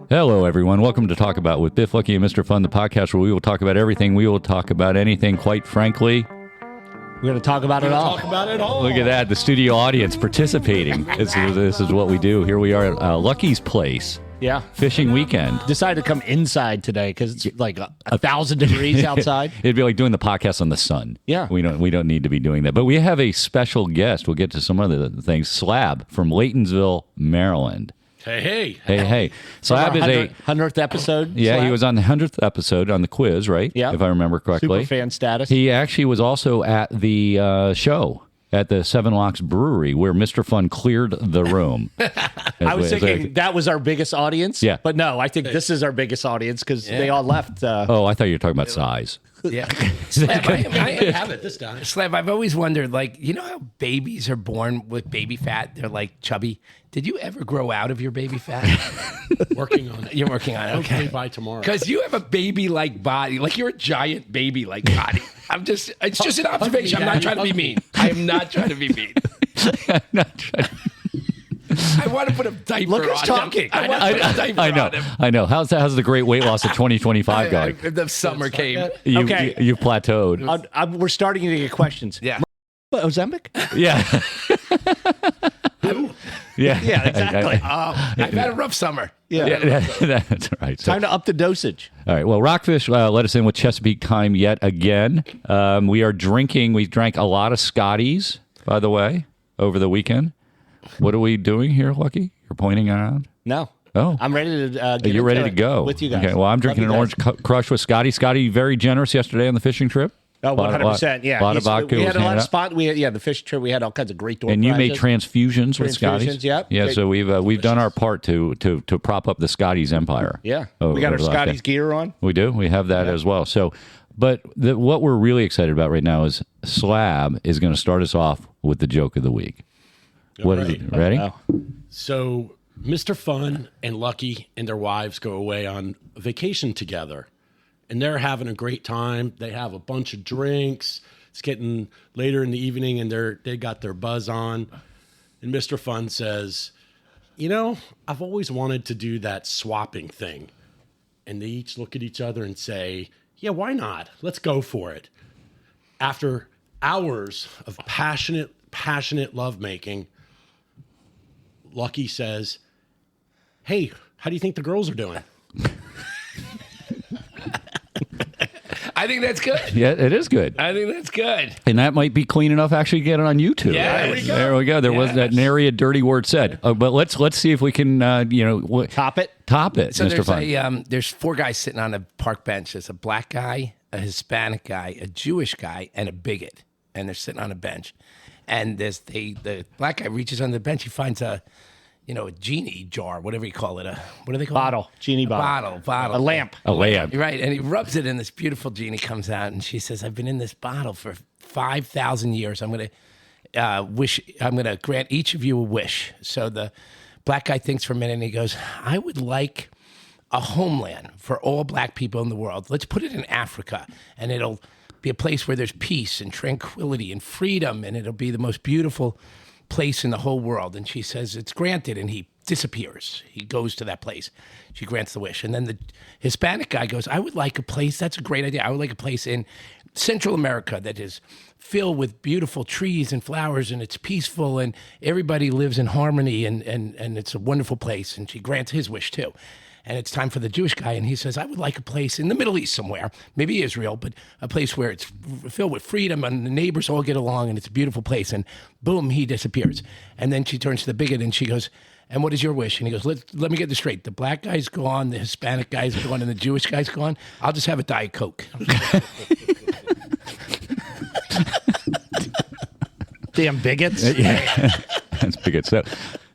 Hello, everyone. Welcome to Talk About with Biff, Lucky, and Mr. Fun, the podcast where we will talk about everything. We will talk about anything, quite frankly. We're going to talk about it all. Talk about it all. Look at that, the studio audience participating. This is what we do. Here we are at Lucky's place. Yeah. Fishing weekend. Decided to come inside today because it's like 1,000 degrees outside. It'd be like doing the podcast on the sun. Yeah. We don't need to be doing that. But we have a special guest. We'll get to some other things. Slab from Laytonsville, Maryland. Hey. Slab is a 100th episode. Yeah, Slab. he was on the 100th episode on the quiz, right? Yeah. If I remember correctly. Super fan status. He actually was also at the show at the Seven Locks Brewery where Mr. Fun cleared the room. I was thinking that was our biggest audience. Yeah. But no, I think this is our biggest audience because they all left. Oh, I thought you were talking about size. Yeah. Slab, I have it this time. Slab, I've always wondered, like, you know how babies are born with baby fat? They're like chubby. Did you ever grow out of your baby fat? Working on it. You're working on it. Hopefully Okay. by tomorrow. Because you have a baby-like body. Like, you're a giant baby-like body. It's just an observation. I'm not trying to be mean. I am not trying to be mean. I'm not trying to... I want to put a diaper Look on who's talking. him. I want to put a diaper on him. I know. How's the great weight loss of 2025 going? The summer came. Okay. You've plateaued. We're starting to get questions. Yeah. Ozempic? Yeah. Yeah. Yeah, exactly. I've had a rough summer. Yeah. That's right. So, Time to up the dosage. all right. Well, Rockfish let us in with Chesapeake time yet again. We are drinking. We drank a lot of Scotties, by the way, over the weekend. What are we doing here, Lucky? You're pointing around? No. Oh. I'm ready to get You're ready to it go. with you guys. Okay. Well, I'm drinking Love an you orange guys. crush with Scotty. Scotty, very generous yesterday on the fishing trip. Oh, 100%. Yeah. A lot of vodka. We was had a lot handed of out. spot. The fish trip. We had all kinds of great door And you made prizes. transfusions with Scotties. Transfusions, yep. Yeah. So we've done our part to prop up the Scotties empire. Yeah. over- We got our over the last Scotty's day. gear on. We do. We have that as well. So, but what we're really excited about right now is Slab is going to start us off with the joke of the week. What is right. it? Ready? Oh. So Mr. Fun and Lucky and their wives go away on vacation together. And they're having a great time. They have a bunch of drinks. It's getting later in the evening and they got their buzz on. And Mr. Fun says, you know, I've always wanted to do that swapping thing. And they each look at each other and say, yeah, why not? Let's go for it. After hours of passionate lovemaking, Lucky says, hey, how do you think the girls are doing? I think that's good. Yeah, it is good. I think that's good. And that might be clean enough actually to get it on YouTube. Yes. There we go. There was that nary a dirty word said. But let's see if we can Top it. top it, So Mr. Fun. there's four guys sitting on a park bench. There's a black guy, a Hispanic guy, a Jewish guy, and a bigot. And they're sitting on a bench. And the black guy reaches under the bench. He finds a genie jar, whatever you call it. What do they call Bottle. it? Genie bottle. Bottle. A lamp. A layup. Right. And he rubs it in. This beautiful genie comes out. And she says, I've been in this bottle for 5,000 years. I'm going to grant each of you a wish. So the black guy thinks for a minute and he goes, I would like a homeland for all black people in the world. Let's put it in Africa, and it'll be a place where there's peace and tranquility and freedom, and it'll be the most beautiful place in the whole world. And she says, it's granted, and he disappears. He goes to that place. She grants the wish. And then the Hispanic guy goes, I would like a place, that's a great idea. I would like a place in Central America that is filled with beautiful trees and flowers, and it's peaceful, and everybody lives in harmony, and it's a wonderful place. And she grants his wish too. And it's time for the Jewish guy, and he says, I would like a place in the Middle East somewhere, maybe Israel, but a place where it's filled with freedom and the neighbors all get along, and it's a beautiful place. And boom, he disappears. And then she turns to the bigot, and she goes, and what is your wish? And he goes, let me get this straight. The black guy's gone, the Hispanic guy's gone, and the Jewish guy's gone. I'll just have a Diet Coke. Damn bigots. Yeah. That's big. So,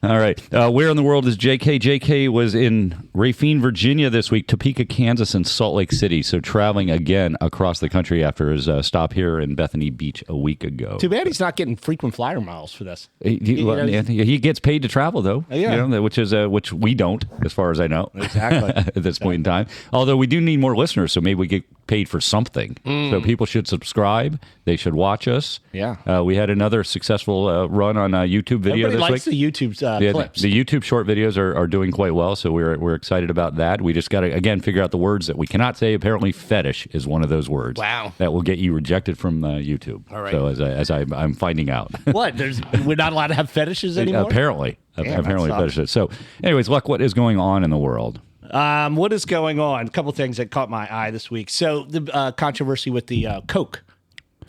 all right. Where in the world is JK? JK was in Rafine, Virginia this week, Topeka, Kansas, and Salt Lake City. So traveling again across the country after his stop here in Bethany Beach a week ago. Too bad he's not getting frequent flyer miles for this. He gets paid to travel, though. Yeah. Which we don't, as far as I know. Exactly. At this point in time. Although we do need more listeners, so maybe we get paid for something. So people should subscribe. They should watch us. Yeah. We had another successful run on a YouTube video Everybody likes this week. the YouTube clips. The YouTube short videos are doing quite well, so we're excited about that. We just got to, again, figure out the words that we cannot say. Apparently, fetish is one of those words. Wow. That will get you rejected from YouTube. All right. So I'm finding out. What? We're not allowed to have fetishes anymore? Apparently Damn, that sucks. fetishes. So, anyways, Luck, what is going on in the world? What is going on? A couple things that caught my eye this week. So the controversy with the Coke,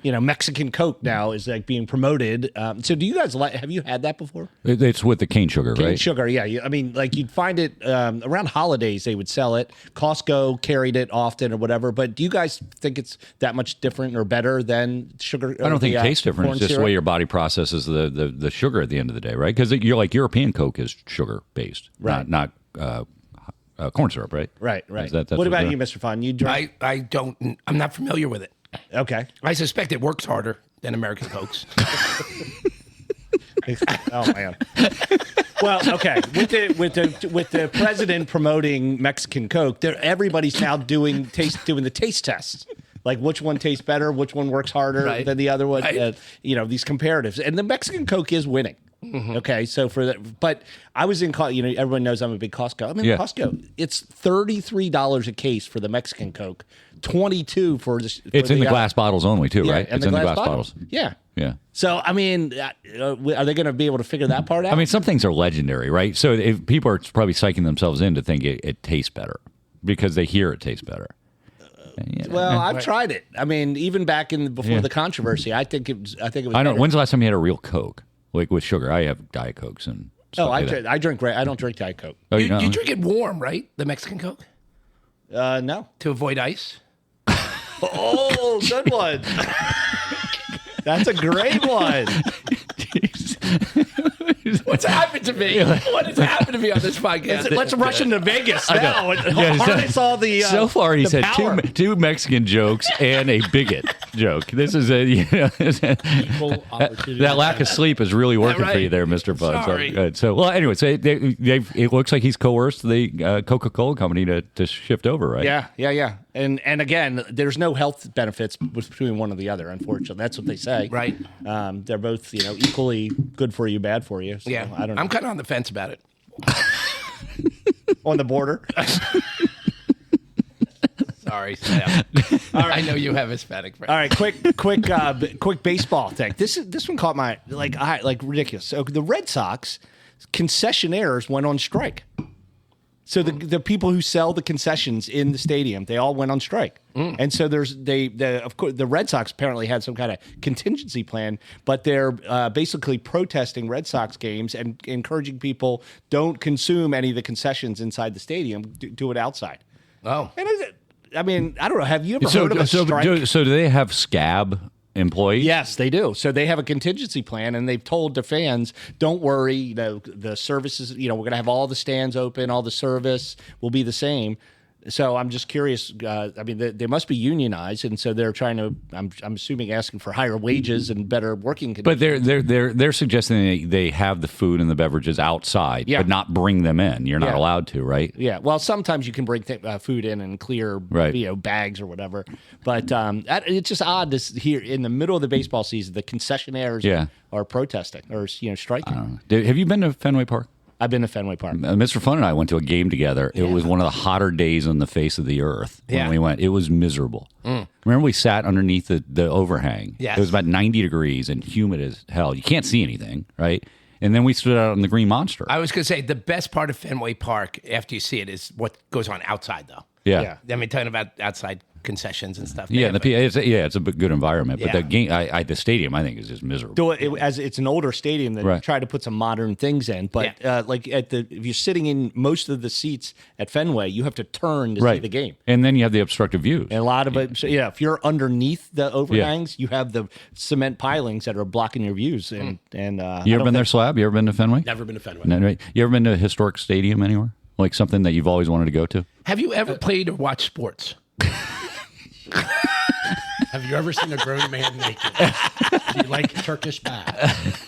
Mexican Coke now is like being promoted. So do you guys have you had that before? It's with the cane sugar, Cane right? sugar, yeah. I mean, like you'd find it around holidays. They would sell it. Costco carried it often or whatever. But do you guys think it's that much different or better than sugar? I don't think it tastes different. corn It's just the syrup? way your body processes the sugar at the end of the day, right? Because you're like European Coke is sugar based, Right. not corn syrup, right? Right. That's What about they're- you, Mr. Fun? You drink? I'm not familiar with it. Okay. I suspect it works harder than American Cokes. Oh man. Well, okay. With the president promoting Mexican Coke, everybody's now doing the taste tests. Like which one tastes better, which one works harder Right. than the other one. Right. These comparatives, and the Mexican Coke is winning. Okay, so for that, but I was in, everyone knows I'm a big Costco. I'm in Yeah. Costco. It's $33 a case for the Mexican Coke, $22 for the. It's in the glass bottles only, too, right? And It's in the glass bottles. Yeah. Yeah. So I mean, are they going to be able to figure that part out? I mean, some things are legendary, right? So if people are probably psyching themselves in to think it tastes better because they hear it tastes better. Well, I've tried it. I mean, even back before Yeah. the controversy, I think it was. I know. better. When's the last time you had a real Coke, like with sugar? I have Diet Cokes and stuff like that. I drink. I don't drink Diet Coke. Oh, You know? drink it warm, right? The Mexican Coke? No. To avoid ice? Oh, good one. That's a great one. What's happened to me? What has happened to me on this podcast? Let's rush into Vegas now and Yeah, harness all the. So far, he's the had power. two Mexican jokes and a bigot joke. This is Equal opportunity. that lack of sleep is really working for you right. there, Mr. Bud. Sorry. Well, anyway, so it looks like he's coerced the Coca-Cola company to shift over, right? Yeah. And again, there's no health benefits between one or the other. Unfortunately, that's what they say. Right. They're both equally good for you, bad for you. So Yeah. I don't know. I'm kind of on the fence about it. On the border. Sorry, Sam. I know you have Hispanic friends. All right, quick baseball thing. This one caught my ridiculous. So the Red Sox concessionaires went on strike. So the people who sell the concessions in the stadium, they all went on strike. And so of course the Red Sox apparently had some kind of contingency plan, but they're basically protesting Red Sox games and encouraging people don't consume any of the concessions inside the stadium, do it outside. Oh. And I mean, I don't know. Have you ever heard of a strike? So do they have scab employees? Yes, they do. So they have a contingency plan, and they've told the fans, "Don't worry. The services. We're going to have all the stands open. All the service will be the same." So I'm just curious. I mean, they must be unionized, and so they're trying to. I'm assuming asking for higher wages and better working conditions. But they're suggesting they have the food and the beverages outside, Yeah. but not bring them in. You're not Yeah. allowed to, right? Yeah, well, sometimes you can bring food in and clear, Right. bags or whatever. But it's just odd to hear in the middle of the baseball season, the concessionaires Yeah. are protesting or striking. Have you been to Fenway Park? I've been to Fenway Park. Mr. Fun and I went to a game together. It was one of the hotter days on the face of the earth when Yeah. we went. It was miserable. Remember we sat underneath the overhang? Yes. It was about 90 degrees and humid as hell. You can't see anything, right? And then we stood out on the Green Monster. I was going to say the best part of Fenway Park after you see it is what goes on outside, though. Yeah. I mean, talking about outside concessions and stuff. Yeah, They have it's a good environment, but Yeah. the game, the stadium, I think, is just miserable. So as it's an older stadium that Right. try to put some modern things in, but if you're sitting in most of the seats at Fenway, you have to turn to see the game. And then you have the obstructive views. And a lot of it, if you're underneath the overhangs, you have the cement pilings that are blocking your views. And You ever been there, Slab? You ever been to Fenway? Never been to Fenway. No, right. You ever been to a historic stadium anywhere? Like something that you've always wanted to go to? Have you ever played or watched sports? Have you ever seen a grown man naked? Do you like Turkish bath?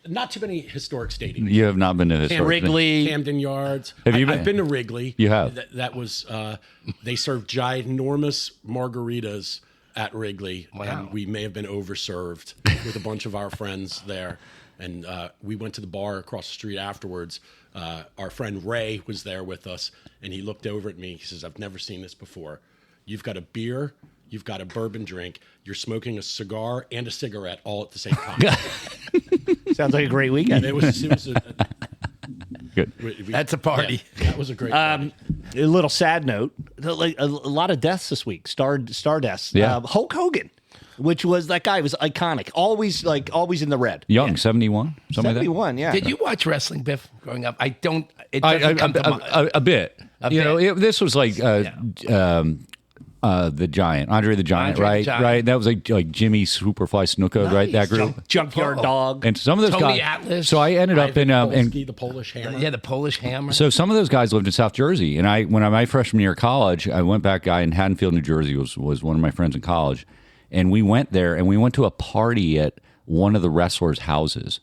Not too many historic stadiums. You have not been to historic. Wrigley. Camden Yards. Have you I've been? been to Wrigley. You have? That was, they served ginormous margaritas at Wrigley. Wow. And we may have been overserved with a bunch of our friends there. And we went to the bar across the street afterwards. Our friend Ray was there with us, and he looked over at me. He says, "I've never seen this before. You've got a beer, you've got a bourbon drink, you're smoking a cigar and a cigarette all at the same time." Sounds like a great weekend. It was Good. That's a party. Yeah, that was a great party. A little sad note, like a lot of deaths this week. Star deaths. Yeah. Hulk Hogan, which was that guy was iconic. Always in the red. Young, 71, something like that. 71, yeah. Did you watch wrestling, Biff, growing up? I don't. It doesn't come to mind. A bit. You know, bit. this was like the Giant, Andre the Giant, Andre the right? Giant. Right. That was like Jimmy Superfly Snuka, right? That group. Junkyard Dog. And some of those Tony guys. Atlas. So I ended up in Polsky, the Polish Hammer. Yeah, the Polish Hammer. So some of those guys lived in South Jersey, and when my freshman year of college, I went back. Guy in Haddonfield, New Jersey, was one of my friends in college, and we went there, and we went to a party at one of the wrestlers' houses.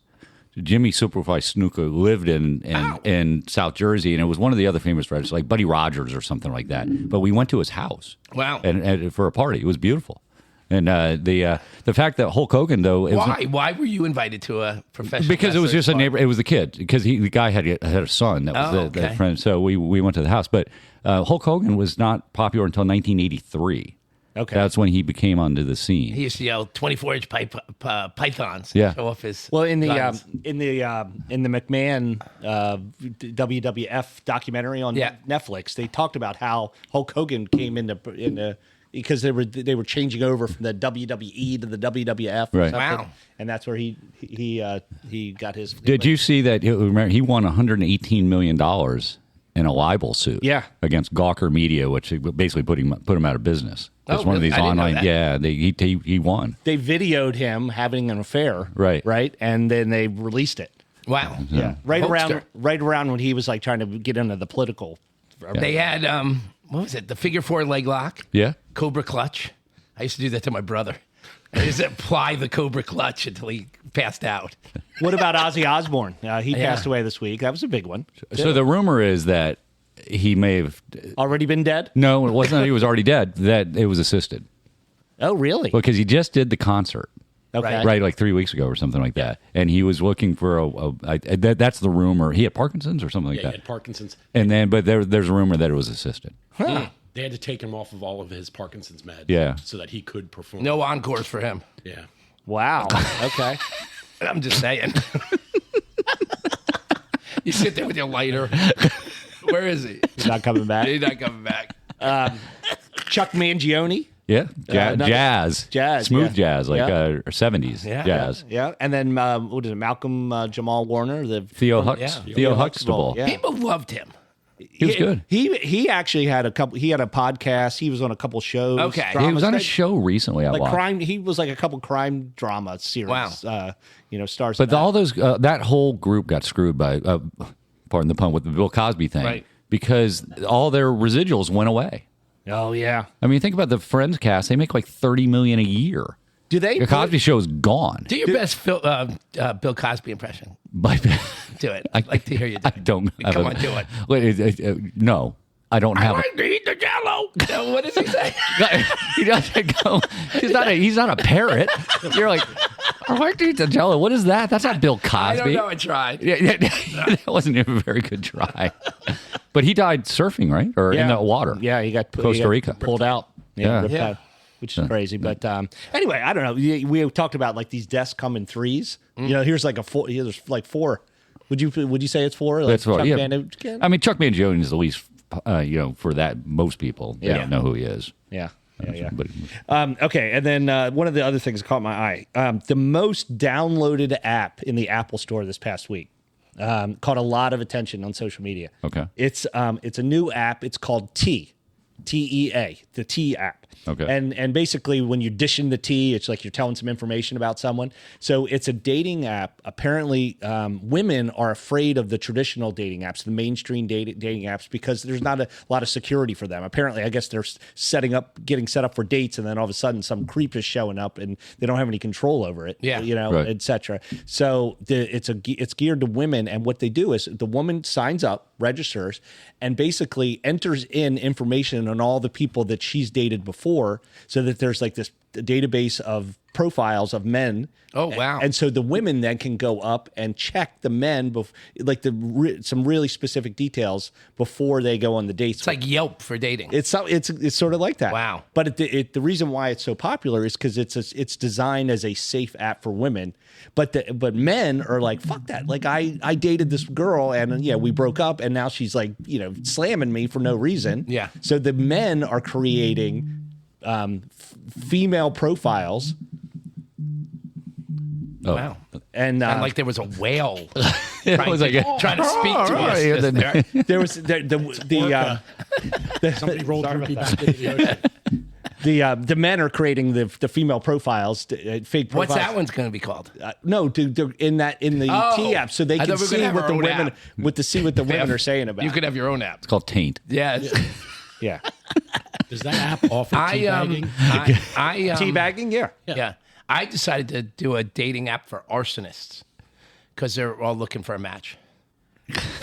Jimmy Superfly Snuka lived in South Jersey, and it was one of the other famous wrestlers, like Buddy Rogers or something like that. But we went to his house, Wow. and for a party. It was beautiful. And the fact that Hulk Hogan, though, it was Why were you invited to a professional? because it was wrestler's just a party? neighbor. It was the kid because the guy had a son that was the okay. friend. So we went to the house. But Hulk Hogan was not popular until 1983. Okay. That's when he became onto the scene. He used to yell 24-inch pythons. Yeah. Show off his. Well, in the guns. McMahon WWF documentary on Yeah. Netflix, they talked about how Hulk Hogan came into because they were changing over from the WWE to the WWF. Or Right. something, Wow. and that's where he got his. Did you see that? Remember, he won $118 million in a libel suit. Yeah. Against Gawker Media, which basically put him out of business. It's Oh, one of really? these I didn't know online. that. Yeah, he won. They videoed him having an affair. Right. Right, and then they released it. Wow. Yeah, right Hulkster. around when he was like trying to get into the political. They had what was it? The figure 4 leg lock. Yeah. Cobra clutch. I used to do that to my brother. I used to apply the Cobra clutch until he passed out. What about Ozzy Osbourne? He passed away this week. That was a big one. So the rumor is that he may have. Already been dead? No, it wasn't that he was already dead. That it was assisted. Oh, really? Because he just did the concert, Okay. right, like 3 weeks ago or something like that, and he was looking for that's the rumor. He had Parkinson's or something like Yeah, he that, had Parkinson's. and then but there's a rumor that it was assisted. They had to take him off of all of his Parkinson's meds. Yeah. So that he could perform. No encores for him. Yeah. Wow. Okay. I'm just saying. You sit there with your lighter. Where is he? He's not coming back. He's not coming back. Chuck Mangione. Yeah, another- jazz, smooth yeah. jazz, like Yeah. 70s Yeah. jazz. Yeah. And then, what is it? Malcolm Jamal Warner. Theo Huxtable, Huxtable. yeah. People loved him. He was good. He actually had a podcast. He was on a couple shows. Okay. He was on a dramas, show recently. I like watched. crime. He was like a couple crime drama series. Wow. Stars. But all those that whole group got screwed by, pardon the pun, with the Bill Cosby thing, Right. because all their residuals went away. Oh yeah. I mean, think about the Friends cast; they make like $30 million a year. Do they? The Cosby Show is gone. Do your best Bill Cosby impression. But Do it. I'd like to hear you do I it. don't. have Come a- on, do it. Wait, no, I don't have it. I to eat the jello. No, what does he say? He doesn't go. He's not a parrot. You're like, I like to eat the Jello. What is that? That's not Bill Cosby. I don't know. I tried. Yeah, that wasn't even a very good try. But he died surfing, right, or in the water? Yeah, he got Costa Rica. pulled out. Yeah. ripped Yeah. out, which is crazy. But anyway, I don't know. We talked about like these deaths come in threes. Here's like a four. There's like four. Would you say it's four? Like That's what. Chuck Yeah. Mangione? I mean, Chuck Mangione is the least. For that, most people they don't know who he is. Yeah. But, Okay, and then one of the other things that caught my eye: the most downloaded app in the Apple Store this past week caught a lot of attention on social media. Okay. It's a new app. It's called T. TEA, the T app. Okay. And basically when you dish in the tea, it's like you're telling some information about someone. So it's a dating app. Apparently, women are afraid of the traditional dating apps, the mainstream dating apps, because there's not a lot of security for them. Apparently, I guess they're getting set up for dates, and then all of a sudden some creep is showing up and they don't have any control over it, Right. etc. So it's geared to women, and what they do is the woman signs up, registers, and basically enters in information on all the people that she's dated before, so that there's like this database of profiles of men. Oh, wow. And so the women then can go up and check the men, some really specific details before they go on the dates. It's like Yelp for dating. It's sort of like that. Wow. But the reason why it's so popular is because it's designed as a safe app for women. But men are like, fuck that. Like I dated this girl and we broke up, and now she's like, slamming me for no reason. Yeah. So the men are creating female profiles. Oh. Wow. And Sounded like there was a whale It was like trying to speak to us. yeah, just there. there was the Somebody rolled Ruby back into the ocean. the men are creating the female profiles, fake profiles. What's that one's going to be called? No, dude, they're in the Oh. T app, so they I can thought we were see gonna have what our the own women app. see what the women are saying about. You could have your own app. It's called Taint. Yes. Yeah, Does that app offer teabagging? teabagging. Yeah. Yeah. I decided to do a dating app for arsonists because they're all looking for a match.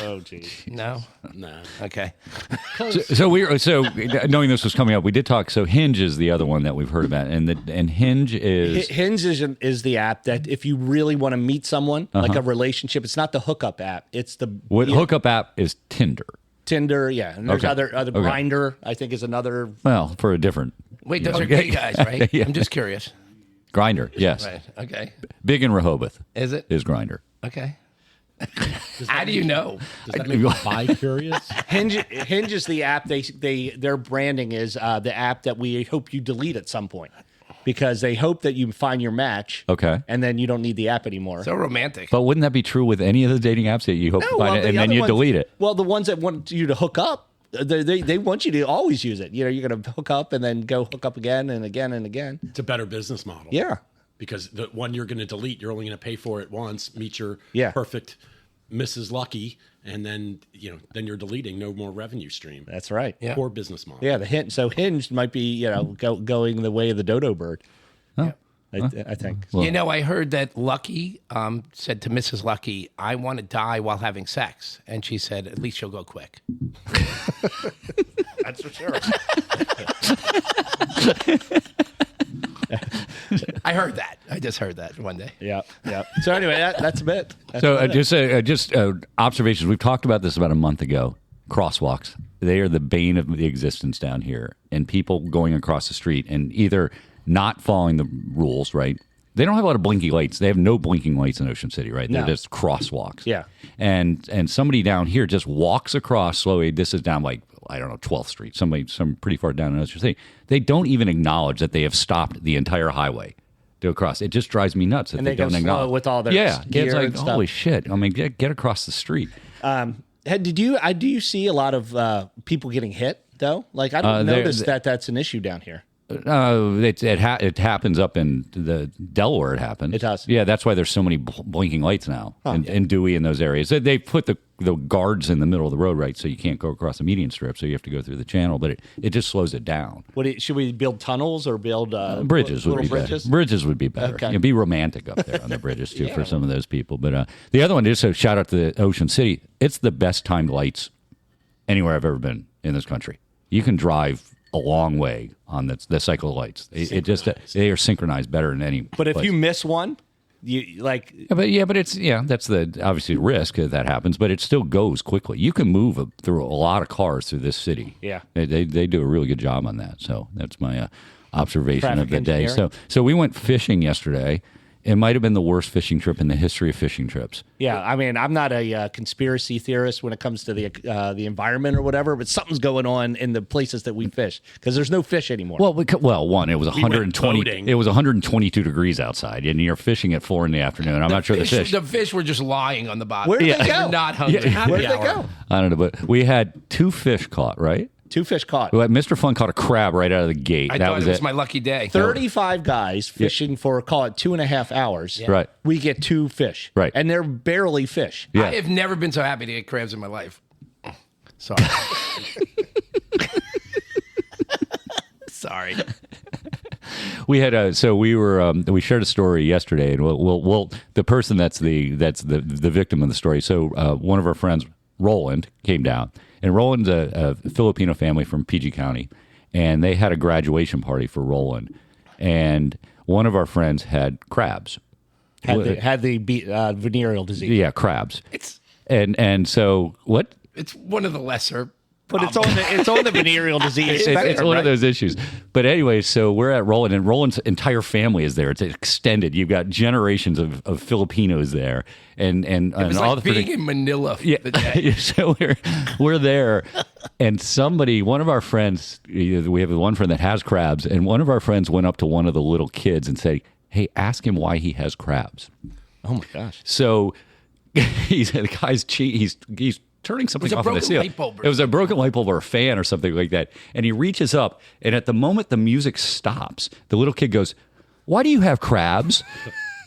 Oh, geez. No? Nah. Okay. So knowing this was coming up, we did talk. So Hinge is the other one that we've heard about, and Hinge is Hinge is the app that if you really want to meet someone, like a relationship, it's not the hookup app. It's the hookup app is Tinder. Tinder, yeah, and there's Okay. other Grindr. I think is another. Well, for a different Wait, those are gay guys, right? Yeah. I'm just curious. Grinder. Yes, Right. Okay. big in Rehoboth Is it? is Grinder. Okay. How do you know? Does that make you bi-curious? Hinge is the app. Their branding is the app that we hope you delete at some point, because they hope that you find your match. Okay. And then you don't need the app anymore. So romantic. But wouldn't that be true with any of the dating apps that you hope to find it, and then you delete it? Well, the ones that want you to hook up, they want you to always use it. You're going to hook up and then go hook up again and again and again. It's a better business model. Yeah. Because the one you're going to delete, you're only going to pay for it once, meet your Yeah. perfect Mrs. Lucky, and then then you're deleting, no more revenue stream. That's right. Yeah. Poor business model. Yeah. Hinge might be going the way of the dodo bird. Oh. I think. I heard that Lucky said to Mrs. Lucky, "I want to die while having sex," and she said, "At least you'll go quick." That's for sure. I heard that. I just heard that one day. Yeah. Yeah. So anyway, that's a bit. So just observations. We've talked about this about a month ago. Crosswalks. They are the bane of the existence down here, and people going across the street and either not following the rules, right? They don't have a lot of blinking lights. They have no blinking lights in Ocean City, right? They're No. just crosswalks. Yeah. And somebody down here just walks across slowly. This is down like, I don't know, 12th Street, some pretty far down in Ocean City. They don't even acknowledge that they have stopped the entire highway to cross. It just drives me nuts that And they they go don't slow acknowledge. with all their it's gear like, and stuff. holy shit. I mean, get across the street. Do you see a lot of people getting hit though? Like I don't notice that that's an issue down here. It happens up in the Delaware. It happens. It does. Yeah, that's why there's so many blinking lights now in Dewey and those areas. They put the guards in the middle of the road, right? So you can't go across the median strip. So you have to go through the channel, but it just slows it down. Should we build tunnels or build Bridges would little be bridges? better. Bridges would be better. Okay. Be romantic up there on the bridges too for some of those people. But the other one is a shout out to the Ocean City. It's the best timed lights anywhere I've ever been in this country. You can drive a long way on the cycle lights. They are synchronized better than any. But if place. you miss one, you like But it's that's the obviously risk that happens, but it still goes quickly. You can move through a lot of cars through this city. Yeah. They do a really good job on that. So that's my observation Traffic of the day. engineering. So we went fishing yesterday. It might have been the worst fishing trip in the history of fishing trips. Yeah, I mean, I'm not a conspiracy theorist when it comes to the environment or whatever, but something's going on in the places that we fish because there's no fish anymore. Well, one, it was 120. boating. It was 122 degrees outside, and you're fishing at 4 PM. I'm not sure the fish. The fish were just lying on the bottom. Where did they They go? were not hungry. Where did they go? I don't know, but we had 2 fish caught, right? 2 fish caught. Well, Mr. Fun caught a crab right out of the gate. I that thought was it was it. my lucky day. 35 guys fishing for, call it 2.5 hours. Right. We get 2 fish. Right. And they're barely fish. Yeah. I have never been so happy to get crabs in my life. Sorry. Sorry. We had we shared a story yesterday, and we'll the person that's the victim of the story. So one of our friends, Roland, came down, and Roland's a Filipino family from PG County, and they had a graduation party for Roland, and one of our friends had crabs. Had the venereal disease. Yeah, crabs. It's So what? it's one of the lesser. But it's on the venereal disease. It's one of those issues. But anyway, so we're at Roland, and Roland's entire family is there. It's extended. You've got generations of Filipinos there, and It was all like the being in Manila for yeah. the day. So we're there, and one of our friends, we have one friend that has crabs, and one of our friends went up to one of the little kids and said, "Hey, ask him why he has crabs." Oh my gosh. So the guy's he's turning something off on the ceiling. It was a broken light bulb or a fan or something like that. And he reaches up, and at the moment the music stops, the little kid goes, "Why do you have crabs?"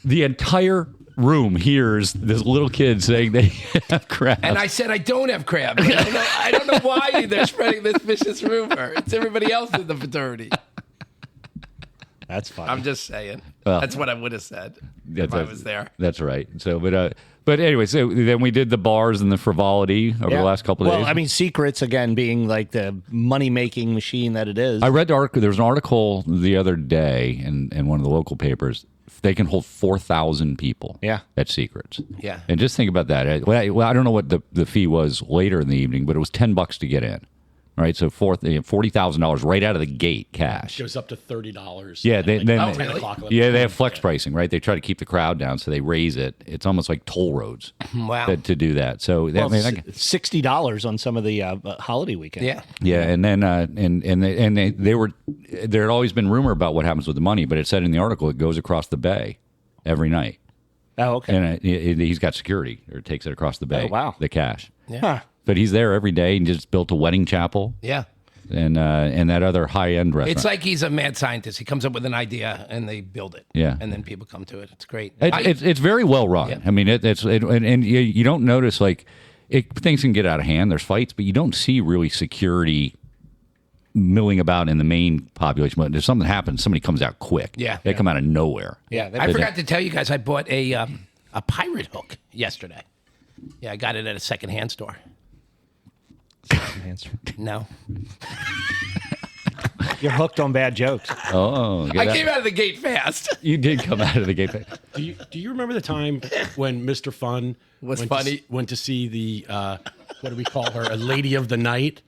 The entire room hears this little kid saying they have crabs. And I said, I don't have crabs. I don't know why they're spreading this vicious rumor. It's everybody else in the fraternity. That's funny. I'm just saying. Well, that's what I would have said if I was there. That's right. So, but anyway, so then we did the bars and the frivolity over the last couple of days. Well, I mean, secrets, again, being like the money-making machine that it is. I read the article. There was an article the other day in one of the local papers. They can hold 4,000 people at Secrets. Yeah. And just think about that. I don't know what the fee was later in the evening, but it was $10 to get in. All right, so $40,000 right out of the gate, cash. Goes up to $30. Yeah, then 10 o'clock. they have flex pricing, right? They try to keep the crowd down, so they raise it. It's almost like toll roads. Wow. To do that. So Well, $60 on some of the holiday weekends. Yeah. yeah, and then there had always been rumor about what happens with the money, but it said in the article it goes across the bay every night, Oh, okay. and he's got security or takes it across the bay. Oh, wow. The cash. Yeah. Huh. But he's there every day and just built a wedding chapel Yeah. and that other high end restaurant. It's like he's a mad scientist. He comes up with an idea and they build it. Yeah. And then people come to it. It's great. It's very well run. Yeah. I mean, and you don't notice things can get out of hand. There's fights, but you don't see really security milling about in the main population. But if something happens, somebody comes out quick. Yeah. They come out of nowhere. Yeah. I forgot to tell you guys, I bought a pirate hook yesterday. Yeah, I got it at a secondhand store. No. You're hooked on bad jokes. Oh, I came out of the gate fast. You did come out of the gate. Do you remember the time when Mr. Fun went to see the what do we call her, a lady of the night?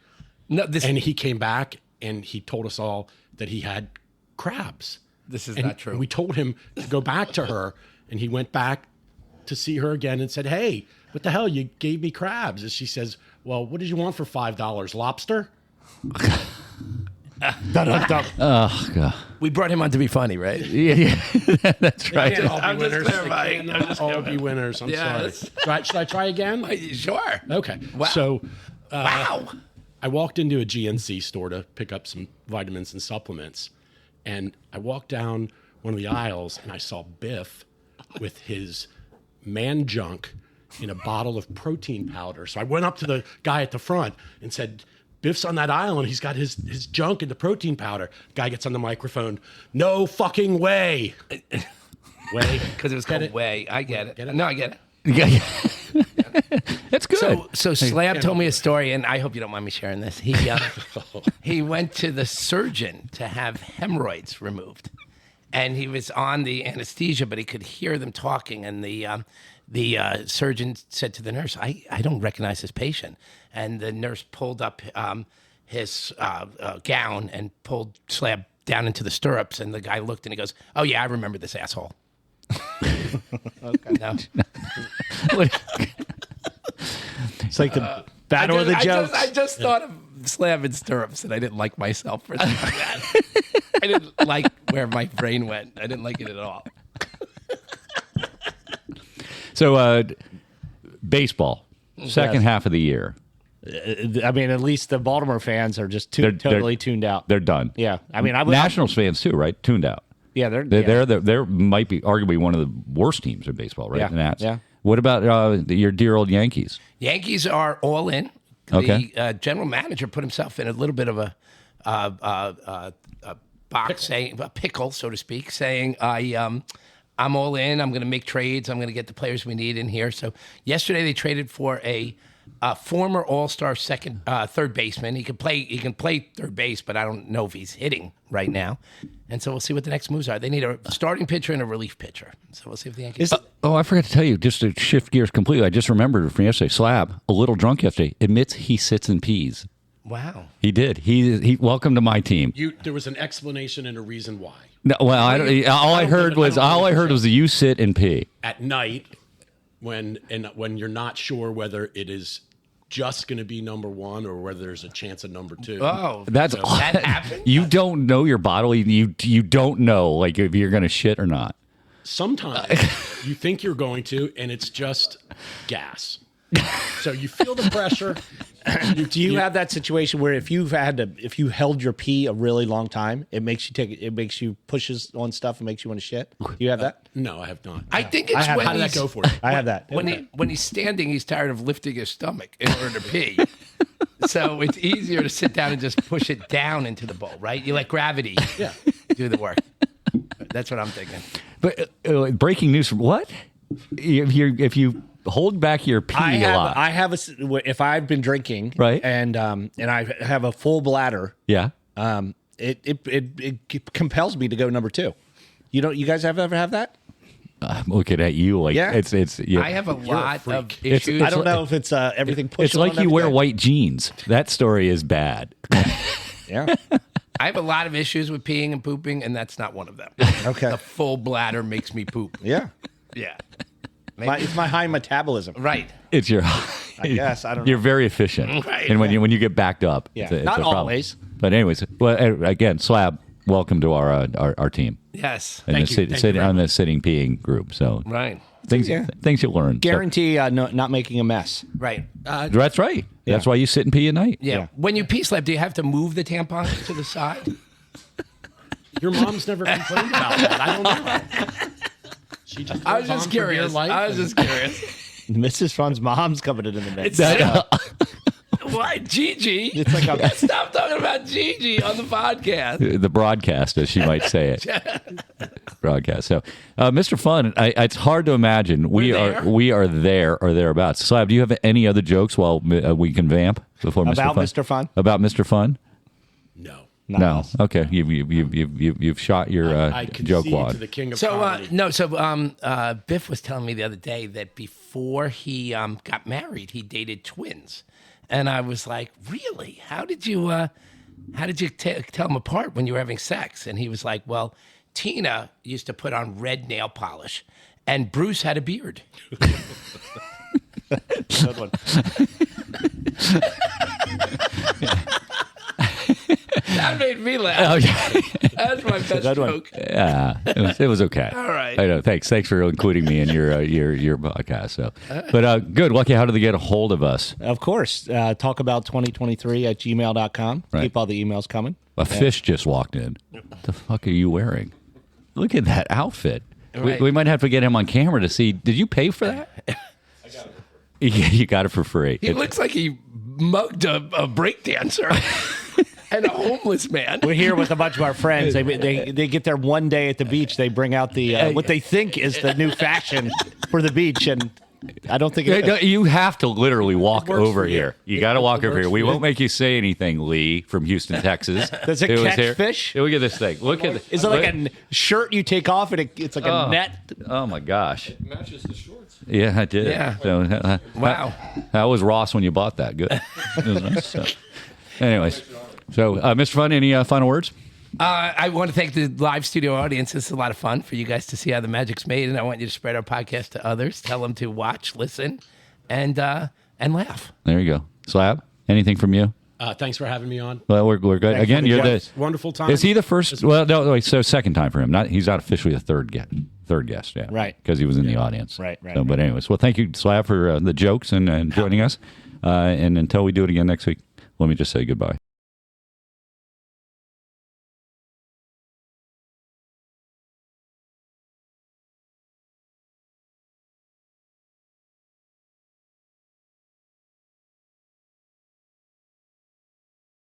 No, And he came back and he told us all that he had crabs. This is And not true. We told him to go back to her, and he went back to see her again and said, "Hey, what the hell? You gave me crabs." And she says, "Well, what did you want for $5? Lobster?" Oh, God. We brought him on to be funny, right? Yeah, that's right. All be I'm just winners. clarifying. They can't all be winners. I'm Yes. sorry. Should I try again? Sure. Okay. Wow. So Wow. I walked into a GNC store to pick up some vitamins and supplements. And I walked down one of the aisles and I saw Biff with his man junk in a bottle of protein powder. So I went up to the guy at the front and said, "Biff's on that aisle and he's got his junk in the protein powder." Guy gets on the microphone. "No fucking way." Way. Because it was called Way. I get it. Get it? No, I get it. That's good. So Slab told me a story, and I hope you don't mind me sharing this. He went to the surgeon to have hemorrhoids removed, and he was on the anesthesia, but he could hear them talking, and the surgeon said to the nurse, I don't recognize this patient. And the nurse pulled up his gown and pulled Slab down into the stirrups, and the guy looked and he goes, "Oh yeah, I remember this asshole." Okay. No. It's like the battle of the jokes. I just thought of Slab in stirrups, and I didn't like myself for saying that. I didn't like where my brain went. I didn't like it at all. So, baseball, second half of the year. I mean, at least the Baltimore fans are just totally tuned out. They're done. Yeah, I mean, Nationals fans too, right? Tuned out. Yeah, They're might be arguably one of the worst teams in baseball, right? Yeah, The Nats. yeah. What about your dear old Yankees? Yankees are all in. Okay. The general manager put himself in a little bit of a box, saying a pickle, so to speak, saying I'm all in. I'm going to make trades. I'm going to get the players we need in here. So yesterday they traded for a former All-Star third baseman. He can play third base, but I don't know if he's hitting right now. And so we'll see what the next moves are. They need a starting pitcher and a relief pitcher. So we'll see if the Yankees. I forgot to tell you, just to shift gears completely. I just remembered from yesterday. Slab, a little drunk yesterday, admits he sits and pees. Wow. He did. He welcome to my team. There was an explanation and a reason why. No, well, all I heard was you sit and pee At night, when you're not sure whether it is just going to be number one or whether there's a chance of number two. Oh, that happened. You don't know your body. You don't know like if you're going to shit or not. Sometimes you think you're going to, and it's just gas. So you feel the pressure. Do you have that situation where if you held your pee a really long time, it makes you pushes on stuff and makes you want to shit? Do you have that? No, I have not. I think it's How when did that go for you? I have that. when he's standing, he's tired of lifting his stomach in order to pee. So it's easier to sit down and just push it down into the bowl, right? You let gravity do the work. That's what I'm thinking. But breaking news from what? If you hold back your pee a lot. If I've been drinking, right, and I have a full bladder, yeah, it compels me to go number two. You guys ever have that? I'm looking at you like it's. Yeah. I have a lot of issues. I don't know if it's everything pushed. It's like you wear white jeans. That story is bad. Yeah. I have a lot of issues with peeing and pooping, and that's not one of them. Okay. The full bladder makes me poop. Yeah. Yeah. It's my high metabolism. Right. It's your. I guess I don't know. You're very efficient, right? And when you get backed up, yeah, it's not a problem. always. But anyways, well, again, Slab, welcome to our team. Yes. And Thank you. On the sitting peeing group. So Right. things you learn. Guarantee not making a mess. Right. That's right. That's why you sit and pee at night. Yeah. When you pee, Slab, do you have to move the tampon to the side? Your mom's never complained about that. I don't know. She just I was just curious. Mrs. Fun's mom's coming in the mix. Why, Gigi? It's like Stop talking about Gigi on the podcast. The broadcast, as she might say it. Broadcast. So, Mr. Fun, it's hard to imagine we are there or thereabouts. Slab, do you have any other jokes while we can vamp before Mr. Fun? About Mr. Fun? About Mr. Fun? No. No. Okay. You've shot your I joke wad. to the king of comedy. Biff was telling me the other day that before he got married, he dated twins, and I was like, "Really? How did you tell them apart when you were having sex?" And he was like, "Well, Tina used to put on red nail polish, and Bruce had a beard." Good one. That made me laugh. That's my best joke. Yeah, it was okay. All right. I know. Thanks for including me in your podcast. So, but good. Lucky, how do they get a hold of us? Of course. Talk about 2023 at gmail.com. Right. Keep all the emails coming. A fish just walked in. What the fuck are you wearing? Look at that outfit. Right. We might have to get him on camera to see. Did you pay for that? I got it for free. You got it for free. He looks like he mugged a breakdancer. And a homeless man. We're here with a bunch of our friends. They get there one day at the beach. They bring out the what they think is the new fashion for the beach, and I don't think you have to literally walk over here. You got to walk over here. We you. won't make you say anything, Lee from Houston, Texas. Does it catch here. fish? Look at this thing. Look at Is it like a shirt you take off and it's like a net? Oh my gosh! It matches the shorts. Yeah, I did. Yeah. So, Wow. How was Ross when you bought that? Good. It was nice. So, anyways. So, Mr. Fun, any final words? I want to thank the live studio audience. It's a lot of fun for you guys to see how the magic's made, and I want you to spread our podcast to others. Tell them to watch, listen, and laugh. There you go. Slab, anything from you? Thanks for having me on. Well, we're good. Thanks Again, for the you're guest. Wonderful time. Is he the first? Well, no, wait, so second time for him. He's not officially a third guest, yeah. Right. Because he was in the audience. Right. So, but anyways, well, thank you, Slab, for the jokes and joining us. And until we do it again next week, let me just say goodbye.